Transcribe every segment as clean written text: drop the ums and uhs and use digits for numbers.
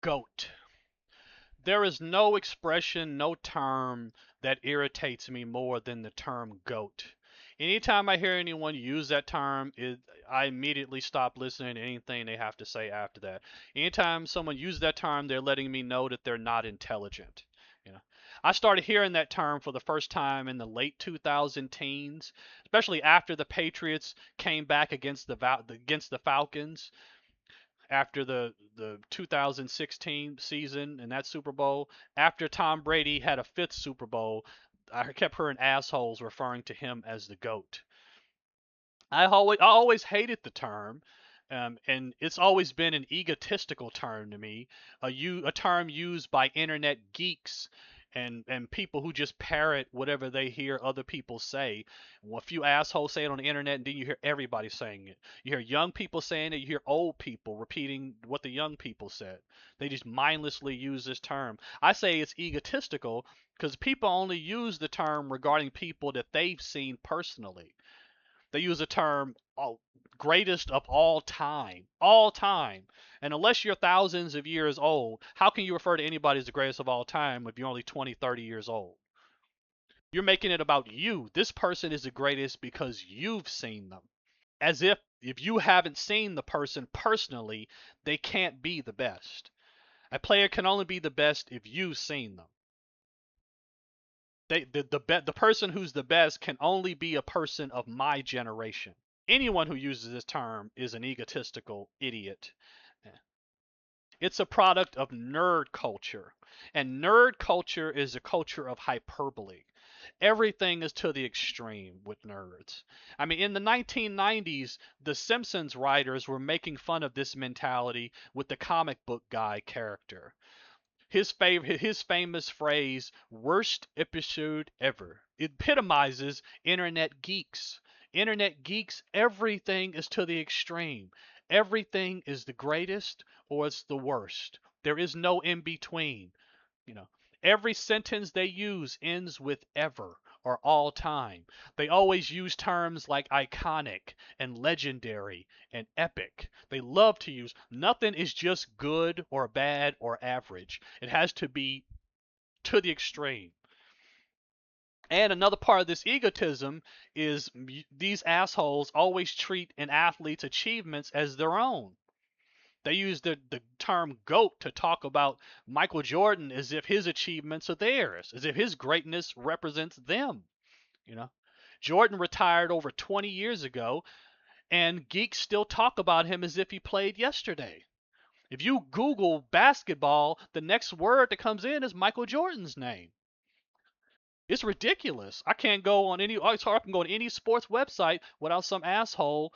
GOAT. There is no expression, no term that irritates me more than the term GOAT. Anytime I hear anyone use that term, I immediately stop listening to anything they have to say after that. Anytime someone uses that term, they're letting me know that they're not intelligent. You know, I started hearing that term for the first time in the late 2000 teens, especially after the Patriots came back against the Falcons after the 2016 season and that Super Bowl, after Tom Brady had a fifth Super Bowl, I kept hearing assholes referring to him as the GOAT. I always hated the term, and it's always been an egotistical term to me, a term used by internet geeks and people who just parrot whatever they hear other people say. Well, a few assholes say it on the internet, and then you hear everybody saying it. You hear young people saying it. You hear old people repeating what the young people said. They just mindlessly use this term. I say it's egotistical because people only use the term regarding people that they've seen personally. They use the term greatest of all time. All time. And unless you're thousands of years old, how can you refer to anybody as the greatest of all time if you're only 20, 30 years old? You're making it about you. This person is the greatest because you've seen them. As if you haven't seen the person personally, they can't be the best. A player can only be the best if you've seen them. The person who's the best can only be a person of my generation. Anyone who uses this term is an egotistical idiot. It's a product of nerd culture. And nerd culture is a culture of hyperbole. Everything is to the extreme with nerds. I mean, in the 1990s, the Simpsons writers were making fun of this mentality with the comic book guy character. His famous phrase, worst episode ever, epitomizes internet geeks. Internet geeks, everything is to the extreme. Everything is the greatest or it's the worst. There is no in between. You know, every sentence they use ends with ever or all time. They always use terms like iconic and legendary and epic. They love to use nothing is just good or bad or average. It has to be to the extreme. And another part of this egotism is these assholes always treat an athlete's achievements as their own. They use the term GOAT to talk about Michael Jordan as if his achievements are theirs, as if his greatness represents them. You know, Jordan retired over 20 years ago, and geeks still talk about him as if he played yesterday. If you Google basketball, the next word that comes in is Michael Jordan's name. It's ridiculous. I can't go on any. I can go on any sports website without some asshole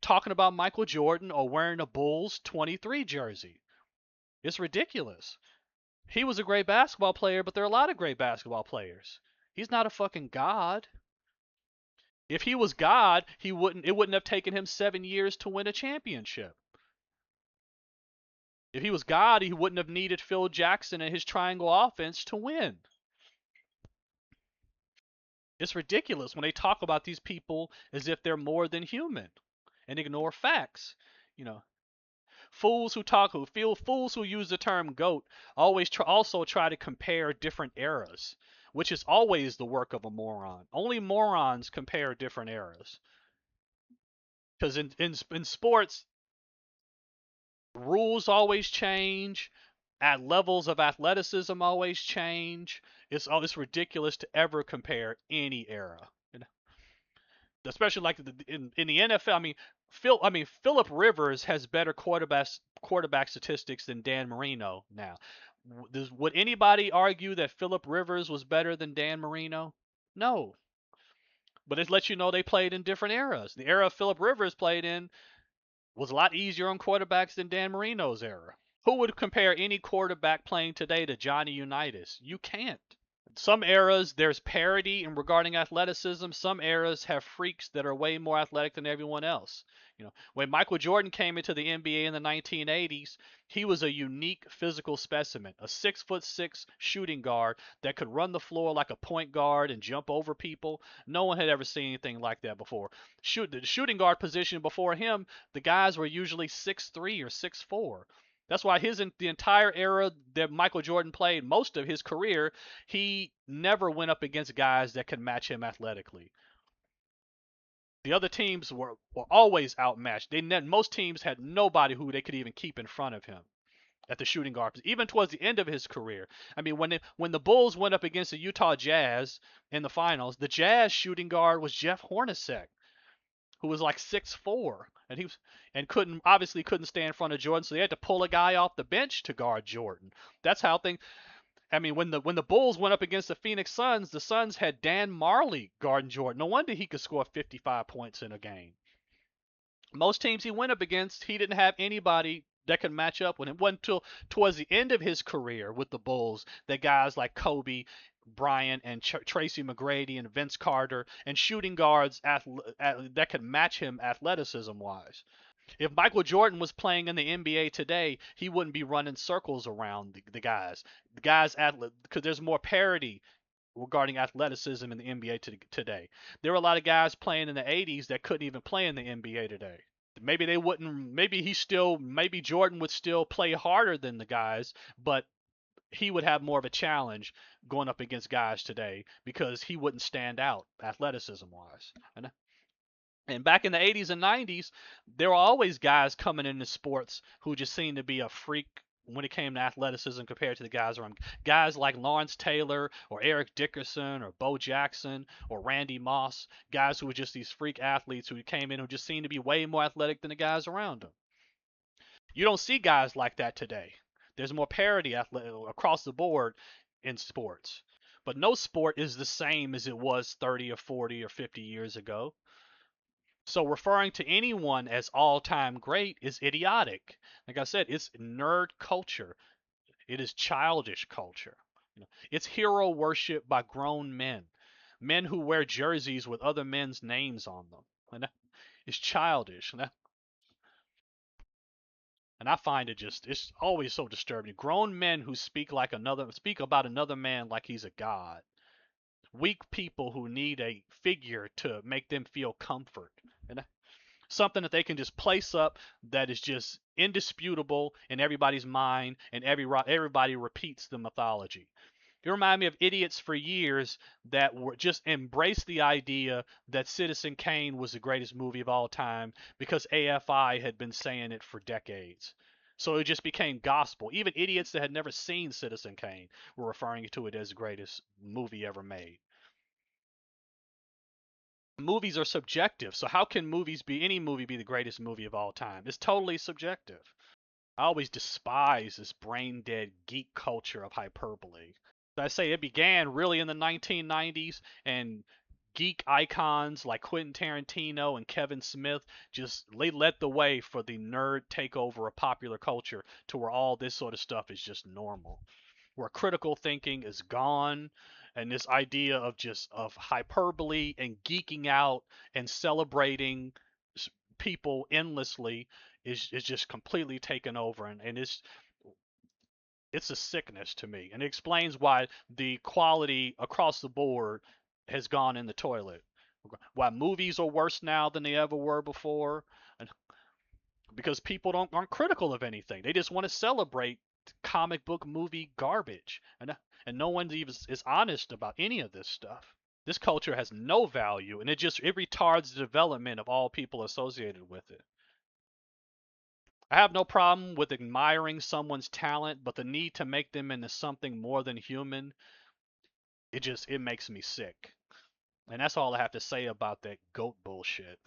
talking about Michael Jordan or wearing a Bulls 23 jersey. It's ridiculous. He was a great basketball player, but there are a lot of great basketball players. He's not a fucking god. If he was God, it wouldn't have taken him 7 years to win a championship. If he was God, he wouldn't have needed Phil Jackson and his triangle offense to win. It's ridiculous when they talk about these people as if they're more than human and ignore facts. You know, fools who use the term goat also try to compare different eras, which is always the work of a moron. Only morons compare different eras. Because in sports, rules always change, at levels of athleticism always change. It's ridiculous to ever compare any era. Especially like in the NFL. Philip Rivers has better quarterback statistics than Dan Marino now. Would anybody argue that Philip Rivers was better than Dan Marino? No, but it lets you know they played in different eras. The era Philip Rivers played in was a lot easier on quarterbacks than Dan Marino's era. Who would compare any quarterback playing today to Johnny Unitas? You can't. Some eras there's parity in regarding athleticism. Some eras have freaks that are way more athletic than everyone else. When Michael Jordan came into the NBA in the 1980s, he was a unique physical specimen, a 6'6" shooting guard that could run the floor like a point guard and jump over people. No one had ever seen anything like that before. The shooting guard position before him, the guys were usually 6'3" or 6'4". That's why the entire era that Michael Jordan played, most of his career, he never went up against guys that could match him athletically. The other teams were always outmatched. Most teams had nobody who they could even keep in front of him at the shooting guard, even towards the end of his career. I mean, when the Bulls went up against the Utah Jazz in the finals, the Jazz shooting guard was Jeff Hornacek, who was like 6'4", and he was and couldn't stand in front of Jordan, so they had to pull a guy off the bench to guard Jordan. That's how things. I mean, when the Bulls went up against the Phoenix Suns, the Suns had Dan Marley guarding Jordan. No wonder he could score 55 points in a game. Most teams he went up against, he didn't have anybody that could match up with him. It wasn't until towards the end of his career with the Bulls that guys like Kobe Bryant and Tracy McGrady and Vince Carter and shooting guards that could match him athleticism wise. If Michael Jordan was playing in the NBA today, he wouldn't be running circles around the guys. The guys because there's more parity regarding athleticism in the NBA today. There are a lot of guys playing in the 80s that couldn't even play in the NBA today. Maybe they wouldn't. Maybe Jordan would still play harder than the guys, but he would have more of a challenge going up against guys today because he wouldn't stand out athleticism wise. And back in the 80s and 90s, there were always guys coming into sports who just seemed to be a freak when it came to athleticism compared to the guys around. Guys like Lawrence Taylor or Eric Dickerson or Bo Jackson or Randy Moss, guys who were just these freak athletes who came in who just seemed to be way more athletic than the guys around them. You don't see guys like that today. There's more parity across the board in sports. But no sport is the same as it was 30 or 40 or 50 years ago. So referring to anyone as all-time great is idiotic. Like I said, it's nerd culture. It is childish culture. It's hero worship by grown men, men who wear jerseys with other men's names on them. And it's childish. And I find it's always so disturbing. Grown men who speak about another man like he's a god. Weak people who need a figure to make them feel comfort. And something that they can just place up that is just indisputable in everybody's mind, and everybody repeats the mythology. You remind me of idiots for years that were just embraced the idea that Citizen Kane was the greatest movie of all time because AFI had been saying it for decades. So it just became gospel. Even idiots that had never seen Citizen Kane were referring to it as the greatest movie ever made. Movies are subjective, so how can any movie be the greatest movie of all time? It's totally subjective. I always despise this brain dead geek culture of hyperbole. I say it began really in the 1990s, and geek icons like Quentin Tarantino and Kevin Smith just they led the way for the nerd takeover of popular culture to where all this sort of stuff is just normal. Where critical thinking is gone, and this idea of just of hyperbole and geeking out and celebrating people endlessly is just completely taken over, and it's a sickness to me, and it explains why the quality across the board has gone in the toilet. Why movies are worse now than they ever were before, and because people aren't critical of anything. They just want to celebrate comic book movie garbage, and no one even is honest about any of this stuff. This culture has no value, and it retards the development of all people associated with it. I have no problem with admiring someone's talent, but the need to make them into something more than human, it makes me sick. And that's all I have to say about that goat bullshit.